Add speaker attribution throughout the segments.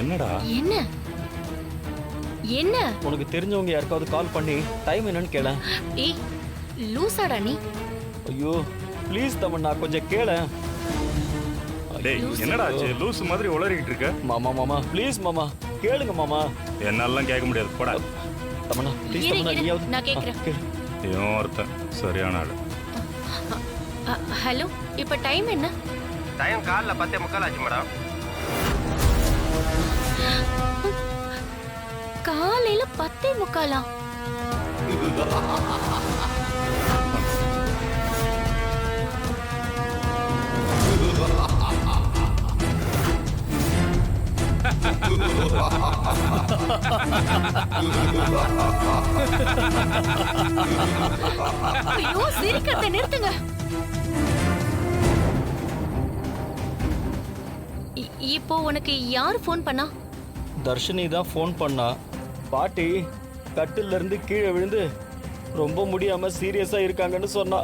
Speaker 1: என்னடா?
Speaker 2: என்ன என்ன?
Speaker 3: உனக்கு தெரிஞ்சவங்க யாருக்காவது கால் பண்ணி டைம் என்னன்னு கேள.
Speaker 2: ஏய் லூசாடா நீ?
Speaker 3: ஐயோ ப்ளீஸ் தமன்னா கொஞ்சம் கேள.
Speaker 1: டேய் என்னடா ஆச்சு? லூஸ் மாதிரி உளறிக்கிட்டு இருக்க.
Speaker 3: மாமா ப்ளீஸ் மாமா கேளுங்க மாமா.
Speaker 1: என்னாலாம் கேட்க முடியாது, போடா.
Speaker 3: தமன்னா ப்ளீஸ் தமன்னா நீயாவது
Speaker 2: நான் கேக்குறேன்.
Speaker 1: இவன் ஒருத்தன் சரியான ஆளு.
Speaker 2: ஹலோ, இப்ப டைம் என்ன?
Speaker 4: டைம் காலைல 10:45 ஆச்சு மேடம்.
Speaker 2: காலையில 10:45. ஐயோ சிரிக்கிறத நிறுத்துங்க. இப்போ உனக்கு யார் ஃபோன் பண்ணா?
Speaker 3: தர்ஷினி தான் ஃபோன் பண்ணா. பாட்டி கட்டில இருந்து கீழே விழுந்து ரொம்ப முடியாம சீரியஸா இருக்காங்கன்னு சொன்னா.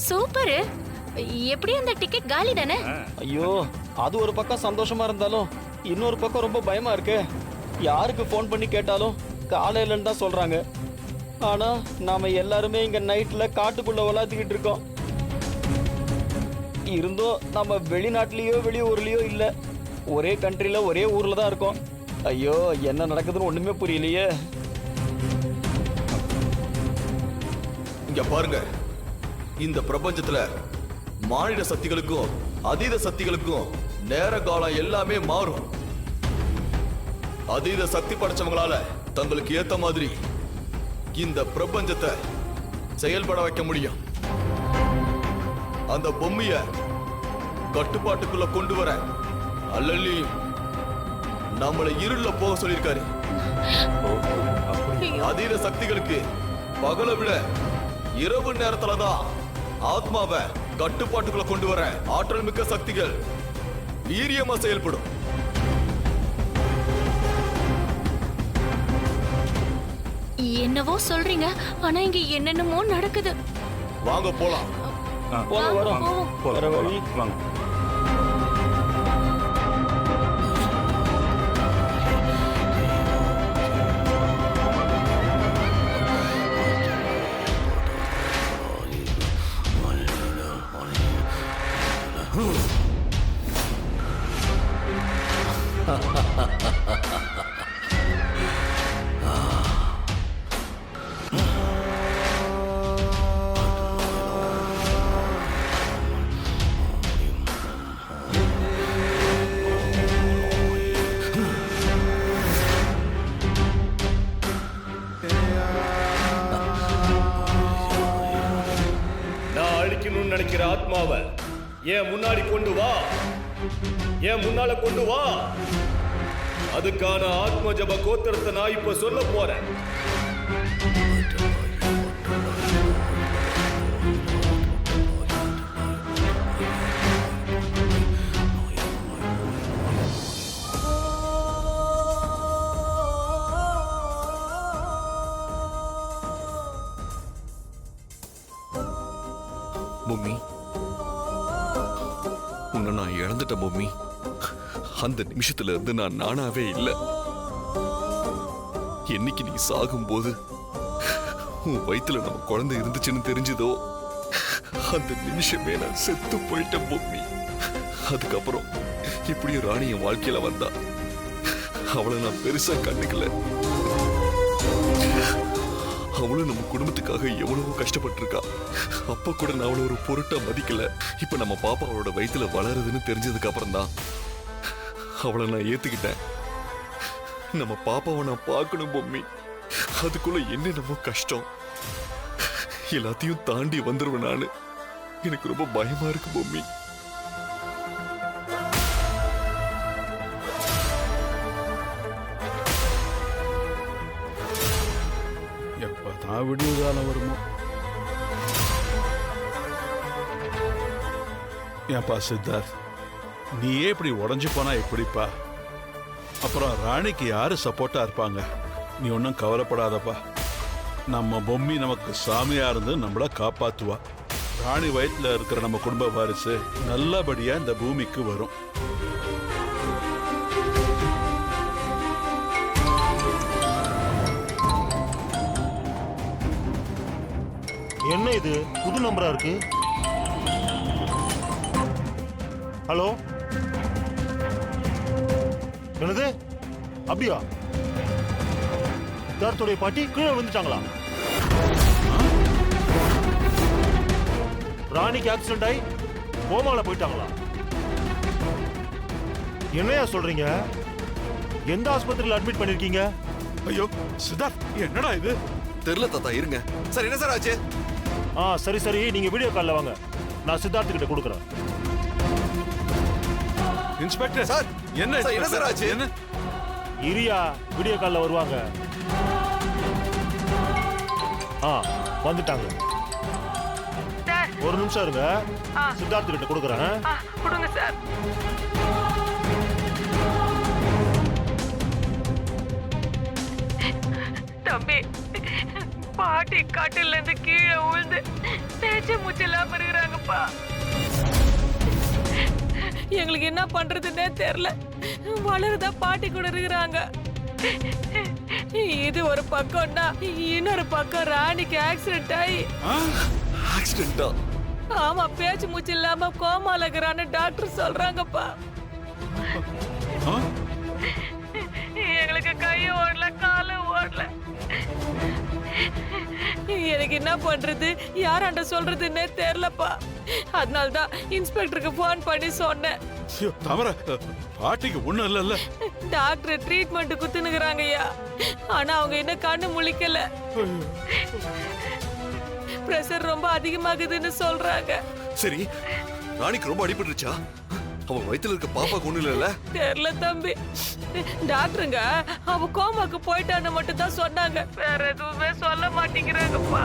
Speaker 2: சூப்பர். எப்படி அந்த டிக்கெட் காலி தானே?
Speaker 3: ஐயோ அது ஒரு பக்கம் சந்தோஷமா இருந்தாலும் இன்னொரு பக்கம் ரொம்ப பயமா இருக்கு. யாருக்கு ஃபோன் பண்ணி கேட்டாலும் காலையிலன்னு தான் சொல்றாங்க. ஆனா நாம எல்லாருமே இங்க நைட்ல காட்டுக்குள்ள உலாத்திக்கிட்டு இருக்கோம். இருந்தும் நம்ம வெளிநாட்டுலயோ வெளியூர்லயோ இல்ல, ஒரே கண்ட்ரில ஒரே ஊர்ல தான் இருக்கோம். ஐயோ என்ன நடக்குதுன்னு ஒண்ணுமே புரியலையே.
Speaker 5: இங்க பாருங்க, இந்த பிரபஞ்சத்துல மானிட சக்திகளுக்கும் அதீத சக்திகளுக்கும் நேர காலம் எல்லாமே மாறும். அதீத சக்தி படைச்சவங்களால தங்களுக்கு ஏத்த மாதிரி இந்த பிரபஞ்சத்தை செயல்பட வைக்க முடியும். அந்த பொம்மைய கட்டுப்பாட்டுக்குள்ள கொண்டு வர அல்லி நம்மள இருள போக சொல்லியிருக்காரு. அதீத சக்திகளுக்கு பகலை விட இரவு நேரத்துலதான் ஆத்மாவை கட்டுப்பாட்டுக்குள்ள கொண்டு வர ஆற்றல் மிக்க சக்திகள் வீரியமா செயல்படும்.
Speaker 2: என்னவோ சொல்றீங்க, ஆனா இங்க என்னென்னமோ நடக்குது.
Speaker 5: வாங்க போலாம்.
Speaker 3: போல வரோம். வர வழி
Speaker 1: வாங்க.
Speaker 6: நினைக்கிற ஆத்மாவை ஏன் முன்னாடி கொண்டு வா, ஏன் முன்னால கொண்டு வா. அதுக்கான ஆத்ம ஜப கோத்திரத்தை நான் இப்ப சொல்ல போறேன்.
Speaker 5: பூமி, உன்னை நான் இழந்துட்டேன் பூமி. அந்த நிமிஷத்துல இருந்து நான் நானாவே இல்லை. என்னைக்கு நீ சாகும் போது உன் வயித்துல நம்ம குழந்தை இருந்துச்சுன்னு தெரிஞ்சதோ அந்த நிமிஷமே நான் செத்து போயிட்டேன் பூமி. அதுக்கப்புறம் இப்படி ராணி என் வாழ்க்கையில வந்தா, அவளை நான் பெருசா கண்டுக்கல. அவளும் நம்ம குடும்பத்துக்காக எவ்வளவோ கஷ்டப்பட்டிருக்கா. அப்ப கூட நான் அவளை ஒரு பொருட்டா மதிக்கல. இப்ப நம்ம பாப்பா அவளோட வயித்துல வளருதுன்னு தெரிஞ்சதுக்கு அப்புறம் தான் அவளை நான் ஏத்துக்கிட்டேன். நம்ம பாப்பாவை நான் பார்க்கணும் பொம்மி. அதுக்குள்ள என்னென்னமோ கஷ்டம் எல்லாத்தையும் தாண்டி வந்துருவேன் நானு. எனக்கு ரொம்ப பயமா இருக்கு பொம்மி.
Speaker 7: எப்பதான் விடிவு காலம் வருமோ. ஏன்பா சித்தார்த், நீயே இப்படி உடஞ்சு போனா எப்படிப்பா? அப்புறம் ராணிக்கு யாரு சப்போர்ட்டா இருப்பாங்க? நீ ஒன்றும் கவலைப்படாதப்பா. நம்ம பொம்மி நமக்கு சாமியா இருந்து நம்மள காப்பாத்துவா. ராணி வயிற்றுல இருக்கிற நம்ம குடும்ப வாரிசு நல்லபடியா இந்த பூமிக்கு வரும்.
Speaker 8: என்ன இது புது நம்பரா இருக்கு? ஹலோ, என்னது? அப்படியா? சித்தார்த்தோடைய பாட்டி கீழே விழுந்துட்டாங்களா? ராணிக்கு ஆக்சிடென்ட் ஆகி கோமால போயிட்டாங்களா? என்னையா சொல்றீங்க? எந்த ஆஸ்பத்திரியில் அட்மிட் பண்ணிருக்கீங்க?
Speaker 7: ஐயோ சித்தார்த், என்னடா இது?
Speaker 5: தெரியல தாத்தா, இருங்க சார். என்ன சார் ஆச்சு?
Speaker 8: சரி சரி, நீங்க வீடியோ கால்ல வாங்க, நான் சித்தார்த்து கிட்ட கொடுக்குறேன்.
Speaker 7: இன்ஸ்பெக்டர்
Speaker 5: சார்,
Speaker 7: என்ன
Speaker 5: சார், என்ன சார் ஆச்சு?
Speaker 7: என்ன?
Speaker 8: இரியா வீடியோ கால்ல வருவாங்க. வந்துட்டாங்க. ஒரு நிமிஷம் இருங்க, சித்தார்த்து கிட்ட கொடுக்குறேன்.
Speaker 9: கொடுங்க சார். தம்பி, பாட்டி காட்டுல இருந்து கீழே விழுந்து பேச்ச மூச்சு இல்லாம இருக்கிறாங்கப்பா. எங்களுக்கு என்ன பண்றதுன்னே தெரியல. வளருதா பாட்டி கூட இருக்கிறாங்க. இது ஒரு பக்கம்னா இன்னொரு பக்கம் ராணிக்கு ஆக்சிடென்ட் ஆகி.
Speaker 5: ஆக்சிடென்ட்டா?
Speaker 9: ஆமா, பேச்சு மூச்சு இல்லாம கோமால இருக்கிறான்னு டாக்டர் சொல்றாங்கப்பா. எங்களுக்கு கையை ஓடல, காலும் ஓடல. எனக்கு என்ன பண்றது, யாராண்ட சொல்றதுன்னே தெரியலப்பா. அதனால்தான் இன்ஸ்பெக்டருக்கு போன் பண்ணி சொன்னேன்.
Speaker 7: தவற பாட்டிக்கு ஒண்ணும் இல்ல.
Speaker 9: டாக்டர் ட்ரீட்மெண்ட் குத்துனுக்குறாங்க ஐயா. ஆனா அவங்க என்ன கண்ணு முழிக்கல. பிரஷர் ரொம்ப அதிகமாகுதுன்னு சொல்றாங்க.
Speaker 5: சரி, ராணிக்கு ரொம்ப அடிபட்டுருச்சா? அவ வயித்துல இருக்க பாப்பாக்கு ஒண்ணு இல்ல?
Speaker 9: தெரியல தம்பி. டாக்டருங்க அவ கோமாக்கு போயிட்டான்னு மட்டும் தான் சொன்னாங்க, வேற எதுவுமே சொல்ல மாட்டேங்கிறாங்கப்பா.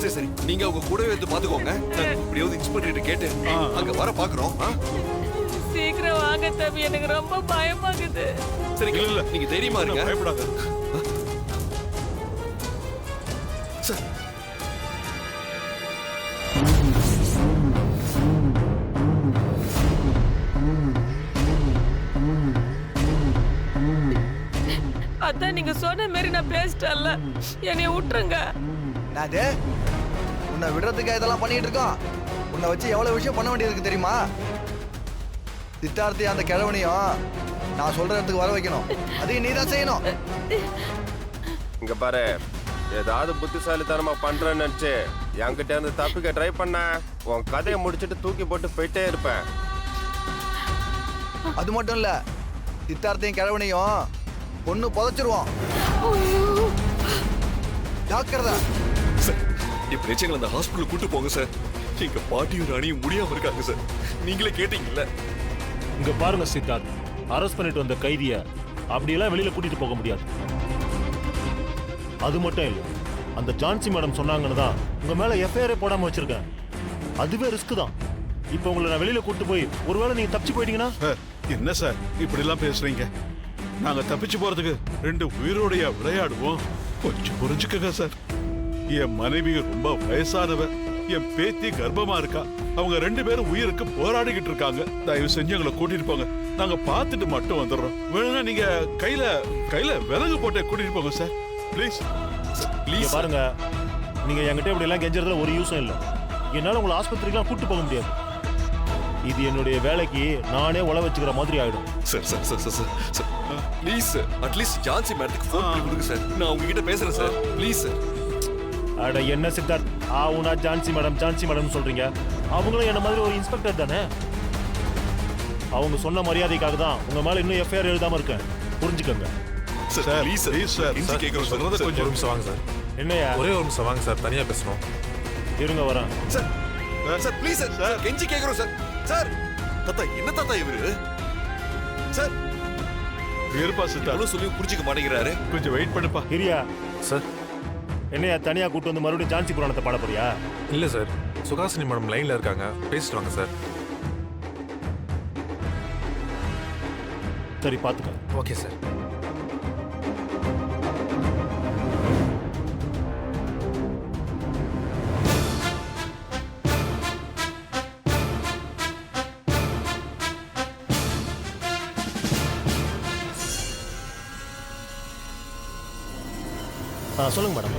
Speaker 5: சரி சரி, நீங்க அவங்க கூடவே வந்து பாத்துக்கோங்க. இப்படியாவது இன்ஸ்பெக்டர் கேட்டு அங்க வர பாக்குறோம்.
Speaker 9: சீக்கிரம் வாங்க தம்பி, எனக்கு ரொம்ப பயமாகுது.
Speaker 5: சரி, இல்ல நீங்க தைரியமா இருங்க,
Speaker 7: பயப்படாத.
Speaker 5: சார்,
Speaker 9: அதான் நீங்க சொன்ன மாதிரி நான் பேசிட்டேன்ல, என்னைய விட்டுருங்க.
Speaker 10: நாது உன்னை விடுறதுக்கு இதெல்லாம் பண்ணிட்டு இருக்கோம். உன்னை வச்சு எவ்வளவு விஷயம் பண்ண வேண்டியதுக்கு தெரியுமா? சித்தார்த்தி அந்த கிழவனையும் நான் சொல்ற இடத்துக்கு வர வைக்கணும். அதையும் நீ தான் செய்யணும்.
Speaker 4: இங்க பாரு, ஏதாவது புத்திசாலித்தனமா பண்றேன்னு நினைச்சு என்கிட்ட இருந்து தப்பிக்க ட்ரை பண்ண, உன் கதையை முடிச்சிட்டு தூக்கி போட்டு போயிட்டே இருப்பேன்.
Speaker 10: அது மட்டும் இல்ல, சித்தார்த்தையும் கிழவனையும் பொண்ணு புதைச்சிருவோம். ஜாக்கிரதா.
Speaker 5: சார், இப்ப நிச்சயங்கள் அந்த ஹாஸ்பிட்டல் கூட்டு போங்க சார். எங்க பாட்டியும் ராணியும் முடியாம இருக்காங்க சார். நீங்களே கேட்டீங்கல்ல.
Speaker 8: இங்க பாருங்க சித்தார்த், அரெஸ்ட் பண்ணிட்டு வந்த கைதிய அப்படியெல்லாம் வெளியில கூட்டிட்டு போக முடியாது. அது மட்டும் இல்ல, அந்த ஜான்சி மேடம் சொன்னாங்கன்னு தான் உங்க மேல எஃப்ஐஆர் போடாம வச்சிருக்கேன். அதுவே ரிஸ்க் தான். இப்போ உங்களை நான் வெளியில கூட்டு போய் ஒருவேளை நீங்க தப்பிச்சு போயிட்டீங்கன்னா?
Speaker 7: என்ன சார் இப்படி எல்லாம் பேசுறீங்க? நாங்க தப்பிச்சு போறதுக்கு 2 உயிரோடைய விளையாடுவோம். கொஞ்சம் புரிஞ்சுக்கங்க சார். என் மனைவி ரொம்ப வயசானவ, என் பேத்தி கர்ப்பமா இருக்கா. அவங்க 2 பேரும் உயிருக்கு போராடிக்கிட்டு இருக்காங்க. தயவு செஞ்சு எங்களை கூட்டிட்டு போங்க, நாங்க பார்த்துட்டு மட்டும் வந்துடுறோம். வேணும்னா நீங்க கையில விலங்கு போட்டு கூட்டிட்டு போங்க சார், ப்ளீஸ்.
Speaker 8: நீங்க பாருங்க, நீங்க என்கிட்ட இப்படி எல்லாம் கெஞ்சறதுல ஒரு யூஸும் இல்லை. என்னால உங்களை ஆஸ்பத்திரிக்கெல்லாம் கூட்டு போக முடியாது. இது என்னுடைய வேலைக்கு நானே உழ வச்சுக்கிற மாதிரி ஆயிடும்.
Speaker 5: Sir sir sir sir sir please sir, at least Jhansi மேடத்துக்கு ஃபோன் பண்ணி கொடுங்க சார். நான் அவங்க கிட்ட பேசுறேன் சார், ப்ளீஸ் சார்.
Speaker 8: அட என்ன சித்தார்த், ஆவுனா ஜான்சி மேடம் சொல்றீங்க? அவங்களும் என்ன மாதிரி ஒரு இன்ஸ்பெக்டர் தானே. அவங்க சொன்ன மரியாதைக்காக தான் உங்க மேல இன்னும் எஃப்ஐஆர் எழுதாம இருக்கேன், புரிஞ்சுக்கங்க.
Speaker 5: சார் ப்ளீஸ் சார், இன்சி கேக்குறோம் சார்.
Speaker 1: கொஞ்சம் ஒரு நிமிஷம் வாங்க சார்.
Speaker 8: என்னையா?
Speaker 1: ஒரே ஒரு நிமிஷம் வாங்க சார், தனியா பேசணும்.
Speaker 8: இருங்க வரேன்.
Speaker 5: சார் சார் ப்ளீஸ் சார், கெஞ்சி கேக்குறோம் சார். சார் தாத்தா, என்ன தாத்தா இவரு? சார்
Speaker 7: இருப்பா சித்தார்த்,
Speaker 5: எவ்வளவு சொல்லி புரிஞ்சுக்க மாட்டேங்கிறாரு.
Speaker 7: கொஞ்சம் வெயிட் பண்ணுப்பா.
Speaker 8: இரியா
Speaker 1: சார்,
Speaker 8: என்னையா தனியா கூட்டு வந்து மறுபடியும் ஜான்சி புராணத்தை பாட போறியா?
Speaker 1: இல்ல சார், சுகாசினி மேடம் லைன்ல இருக்காங்க, பேசிட்டு வாங்க சார்.
Speaker 8: சரி பாத்துக்க.
Speaker 1: Okay sir.
Speaker 8: சொல்லுங்க மேடம்.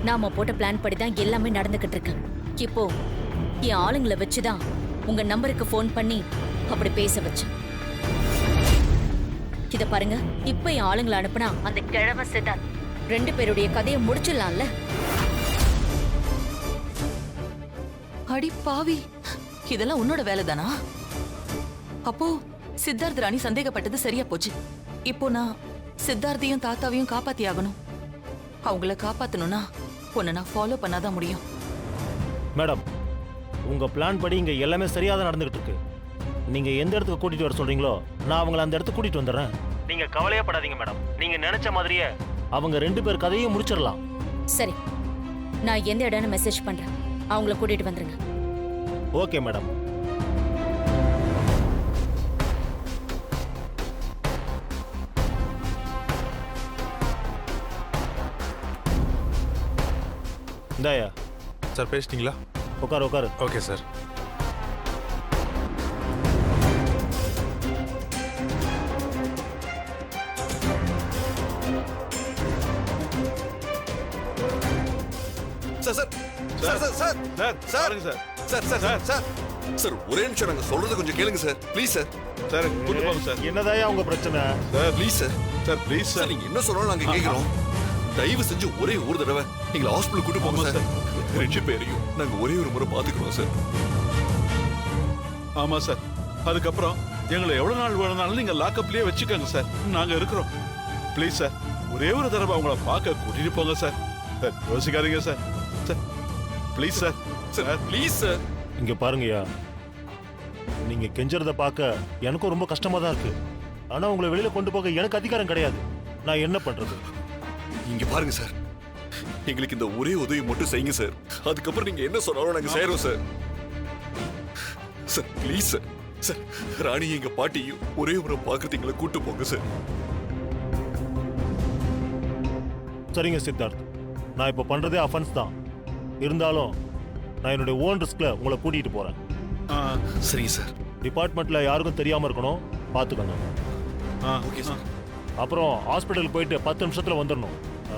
Speaker 2: நாம போட்ட பிளான் படி தான் எல்லாமே நடந்துகிட்டு இருக்கு. இப்போ என் ஆளுங்களை வச்சுதான் உங்க நம்பருக்கு ஃபோன் பண்ணி அப்படி பேச வச்சேன். இத பாருங்க, இப்ப என் ஆளுங்களை அனுப்புனா அந்த கிழமை சித்தார்த் 2 பேருடைய கதையை முடிச்சிடலாம்ல.
Speaker 9: அடி பாவி, இதெல்லாம் உன்னோட வேலை தானா? அப்போ சித்தார்த் ராணி சந்தேகப்பட்டது சரியா போச்சு. இப்போ நான் சித்தார்த்தையும் தாத்தாவையும் காப்பாத்தி ஆகணும். அவங்கள காப்பாத்தணும்னா உன்னை நான் ஃபாலோ பண்ணாதான் முடியும்.
Speaker 8: மேடம், உங்க பிளான் படி இங்க எல்லாமே சரியா தான் நடந்துகிட்டு இருக்கு. நீங்க எந்த இடத்துக்கு கூட்டிட்டு வர சொல்றீங்களோ நான் அவங்கள அந்த இடத்துக்கு கூட்டிட்டு வந்துடுறேன். நீங்க கவலையே படாதீங்க மேடம். நீங்க நினைச்ச மாதிரியே அவங்க 2 பேர் கதையும் முடிச்சிடலாம்.
Speaker 2: சரி, நான் எந்த இடம்னு மெசேஜ் பண்றேன். அவங்கள கூட்டிட்டு வந்துருங்க.
Speaker 8: Okay madam. இந்தாயா.
Speaker 11: சார் பேசிட்டீங்களா?
Speaker 8: உட்காரு உட்காரு.
Speaker 11: Okay sir.
Speaker 5: Sir sir sir sir sir
Speaker 7: sir
Speaker 5: sir sir sir sir sir ஒரே நிமிஷம் நாங்க சொல்றது கொஞ்சம் கேளுங்க சார். Please sir.
Speaker 7: சார் கூட்டு போங்க சார்.
Speaker 8: என்னதாயா உங்க பிரச்சனை?
Speaker 7: Sir
Speaker 5: please sir.
Speaker 7: Sir please
Speaker 5: sir
Speaker 7: sir.
Speaker 5: நீங்க என்ன சொன்னாலும் நாங்க கேக்குறோம். தயவு செஞ்சு ஒரே ஒரு தடவை எங்களை ஹாஸ்பிடல் கூட்டு போங்க சார். 2 பேரையும் நாங்க ஒரே ஒரு முறை பாத்துக்கிறோம் சார்.
Speaker 7: ஆமா சார். அதுக்கப்புறம் எங்களை எவ்வளவு நாள் வேணும்னாலும் நீங்க லாக்அப்லயே வச்சுக்கோங்க சார். நாங்க இருக்கிறோம். ப்ளீஸ் சார், ஒரே ஒரு தடவை அவங்கள பார்க்க கூட்டிட்டு போங்க சார். சார் யோசிக்காதீங்க sir. Sir please sir.
Speaker 5: Sir please sir.
Speaker 8: இங்க பாருங்கய்யா, நீங்க கெஞ்சறத பார்க்க எனக்கும் ரொம்ப கஷ்டமா தான் இருக்கு. ஆனா உங்களை வெளியில கொண்டு போக எனக்கு அதிகாரம் கிடையாது. நான் என்ன பண்றது?
Speaker 5: இங்க பாருங்க சார், எங்களுக்கு இந்த ஒரே உதவி மட்டும் செய்யுங்க சார். அதுக்கப்புறம் நீங்க என்ன சொன்னாலும் நாங்க செய்யறோம் sir. Sir please sir. Sir Rani எங்க பாட்டியும் ஒரே முறை பாக்குறது எங்களை கூட்டு போங்க சார்.
Speaker 8: சரிங்க சித்தார்த், நான் இப்போ பண்றதே அஃபென்ஸ் தான். இருந்தாலும் நான் என்னுடைய ஓன் ரிஸ்க்ல உங்களை கூட்டிட்டு போறேன்.
Speaker 5: சரிங்க சார்.
Speaker 8: டிபார்ட்மெண்ட்ல யாருக்கும் தெரியாம இருக்கணும், பாத்துக்கோங்க.
Speaker 5: Okay sir.
Speaker 8: அப்புறம் ஹாஸ்பிட்டலுக்கு போயிட்டு 10 நிமிஷத்துல வந்துடணும்.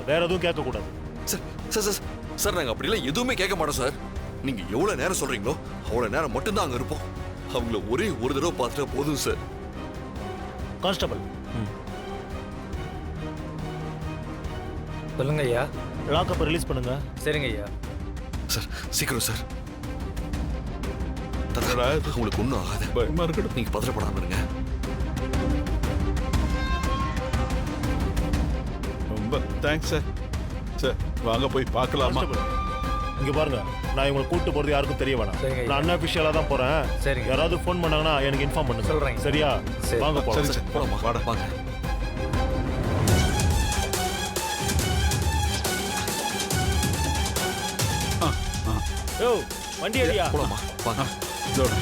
Speaker 8: வேற எதுவும் கேட்க கூடாது.
Speaker 5: சார் சார் சார் சார் நாங்க அப்படிலாம் எதுவுமே கேட்க மாட்டோம் சார். நீங்க எவ்வளவு நேரம் சொல்றீங்களோ அவ்வளவு நேரம் மட்டும்தான் அங்க இருப்போம். அவங்கள ஒரே ஒரு தடவை பார்த்துட்டா போதும் சார்.
Speaker 8: கான்ஸ்டபிள்,
Speaker 12: சொல்லுங்க ஐயா.
Speaker 8: லாக்அப் ரிலீஸ் பண்ணுங்க.
Speaker 12: சரிங்க ஐயா.
Speaker 5: சார் சீக்கிரம் சார். உங்களுக்கு ஒன்றும் ஆகாது.
Speaker 7: பயமா இருக்கட்டும்.
Speaker 5: நீங்க பதறப்படாம இருங்க.
Speaker 7: ரொம்ப தேங்க்ஸ் சார். சார் வாங்க போய் பார்க்கலாமா?
Speaker 8: இங்க பாருங்க, நான் இவங்களை கூட்டு போறது யாருக்கும் தெரிய வேணாம்.
Speaker 12: சரிங்க.
Speaker 8: நான் அன்அபிஷியலா தான் போறேன்.
Speaker 12: சரிங்க.
Speaker 8: யாராவது ஃபோன் பண்ணாங்கன்னா எனக்கு இன்ஃபார்ம் பண்ணுங்க.
Speaker 12: சொல்றேங்க.
Speaker 8: சரியா?
Speaker 12: சரி.
Speaker 8: வாங்க போலாம்.
Speaker 7: சரி சார்.
Speaker 5: போலாமா?
Speaker 7: வாடா.
Speaker 5: வாங்க.
Speaker 8: யோ, வண்டி அடியா.
Speaker 5: போலாமா? வாங்க.
Speaker 7: இதோட.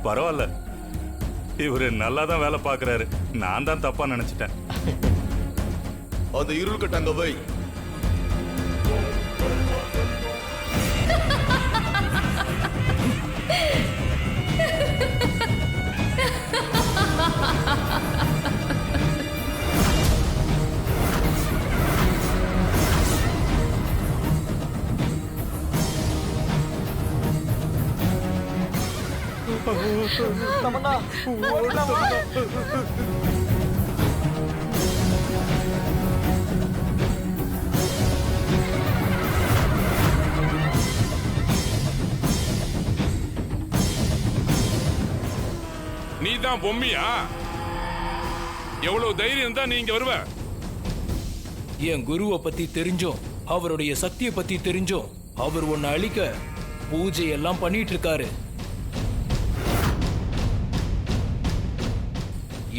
Speaker 1: பரவாயில்ல, இவரு நல்லா தான் வேலை பார்க்கறாரு. நான் தான் தப்பா நினைச்சிட்டேன்.
Speaker 5: அந்த இருள் கட்டாங்க வை.
Speaker 3: தமன்னா, ஓடலாமா?
Speaker 11: நீ தான் பொம்மியா? எவ்வளவு தைரியம் இருந்தா நீ இங்க வருவ?
Speaker 12: என் குருவை பத்தி தெரிஞ்சும் அவருடைய சக்தியை பத்தி தெரிஞ்சும் அவர் உன்னை அழிக்க பூஜை எல்லாம் பண்ணிட்டு இருக்காரு.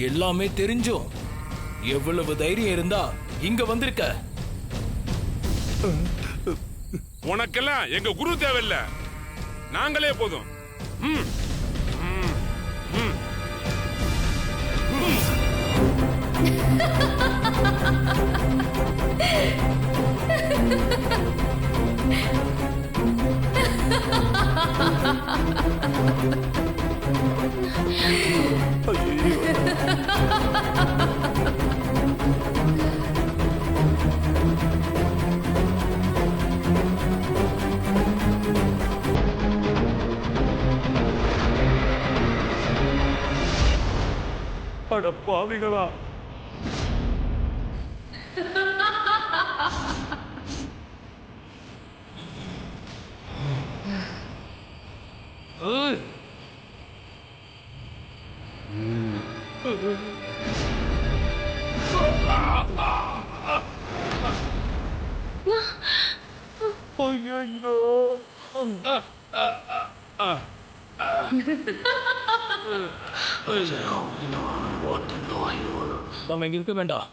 Speaker 12: எல்லாமே தெரிஞ்சும் எவ்வளவு தைரியம் இருந்தா இங்க வந்திருக்க?
Speaker 11: உனக்கெல்லாம் எங்க குரு தேவையில்ல, நாங்களே போதும். ம், ம், ம்.
Speaker 1: அட பாவிகளா!
Speaker 12: நம்ம இங்க இருக்க வேண்டாம்.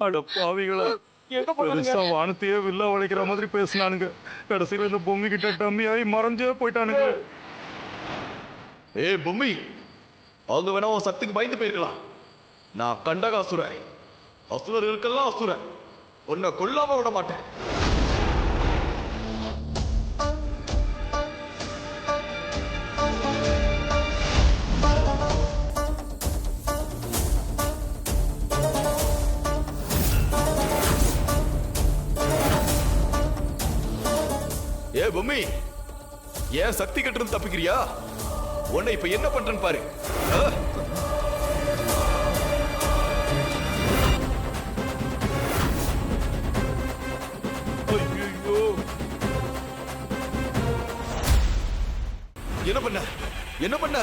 Speaker 1: அட பாவிகளா! பெருசா வானத்தையே வில்லா உழைக்கிற மாதிரி பேசினானுங்க. கடைசியில இந்த பொம்மி கிட்ட டம்மியாகி மறைஞ்சே போயிட்டானுங்க.
Speaker 5: ஏய் பொம்மி, அவங்க வேணா உன் சக்திக்கு பயந்து போயிருக்கலாம். நான் கண்டகாசுரன், அசுரர்களுக்கெல்லாம் அசுரன். உன்னை கொல்லாம விட மாட்டேன். ஏ பொம்மி, ஏன் சக்தி கட்டு தப்பிக்கிறியா? உன்னை இப்ப என்ன பண்றேன்னு பாரு.
Speaker 1: ஐயோ!
Speaker 5: என்ன பண்ண? என்ன பண்ண?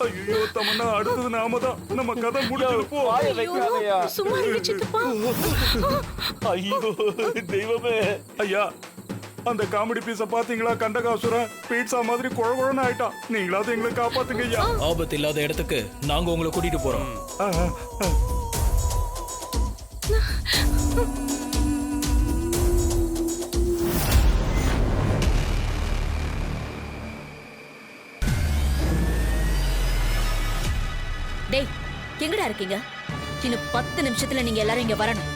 Speaker 1: ஐயோ தமன்னா, அடுத்தது நாம தான். நம்ம கதை முடிச்சிருப்போம்.
Speaker 3: வாயை வைக்காதயா.
Speaker 2: சும்மா இருங்க சித்தப்பா.
Speaker 1: ஐயோ தெய்வமே! ஐயா, அந்த காமெடி பீஸ பாத்தீங்களா? கண்டகாசுரன் பீட்சா மாதிரி குழகுழன்னு ஆயிட்டான். நீங்களாவது எங்களை காப்பாத்துங்க ஐயா.
Speaker 12: ஆபத்து இல்லாத இடத்துக்கு நாங்க உங்களை கூட்டிட்டு போறோம்.
Speaker 2: டேய், எங்கடா இருக்கீங்க? இன்னும் 10 நிமிஷத்துல நீங்க எல்லாரும் இங்க வரணும்.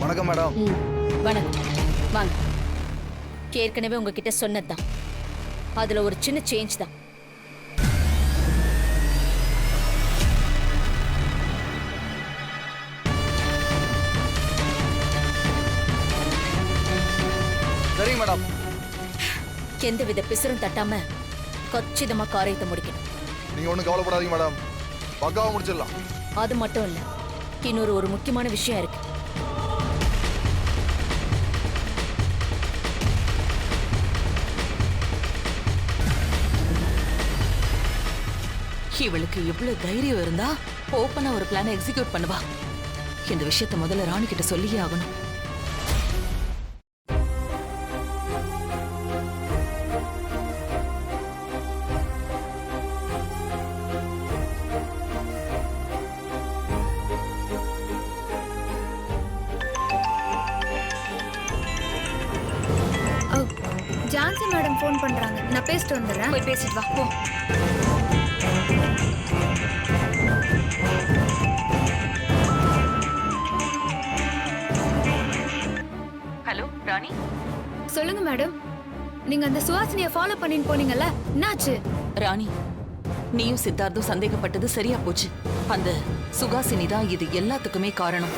Speaker 10: வணக்கம் மேடம்.
Speaker 2: வணக்கம். வாங்க. ஏற்கனவே உங்ககிட்ட சொன்னதுதான். அதுல ஒரு சின்ன சேஞ்ச் தான்.
Speaker 10: சரிங்க மேடம்.
Speaker 2: எந்தவித பிசுறும் தட்டாம கச்சிதமா காரியத்தை முடிக்கணும்.
Speaker 10: நீங்க ஒன்றும் கவலைப்படாதீங்க மேடம், பக்காவா முடிச்சிடலாம்.
Speaker 2: அது மட்டும் இல்ல, இன்னொரு ஒரு முக்கியமான விஷயம் இருக்கு.
Speaker 9: இவளுக்கு எவ்வளவு தைரியம் இருந்தா ஓப்பனா ஒரு பிளானை எக்ஸிக்யூட் பண்ணுவா. இந்த விஷயத்தை முதல்ல ராணி கிட்ட சொல்லியே ஆகணும்.
Speaker 13: ஜான்சி மேடம் ஃபோன் பண்றாங்க. நான் பேசிட்டு வந்துடுறேன்.
Speaker 2: போய் பேசிட்டு வா. போ.
Speaker 13: சொல்லுங்க மேடம். நீங்க அந்த சுஹாசினியை ஃபாலோ பண்ணிட்டு போனீங்கல்ல, என்னாச்சு?
Speaker 9: ராணி, நீயும் சித்தார்த்தும் சந்தேகப்பட்டது சரியா போச்சு. அந்த சுகாசினி தான் இது எல்லாத்துக்குமே காரணம்.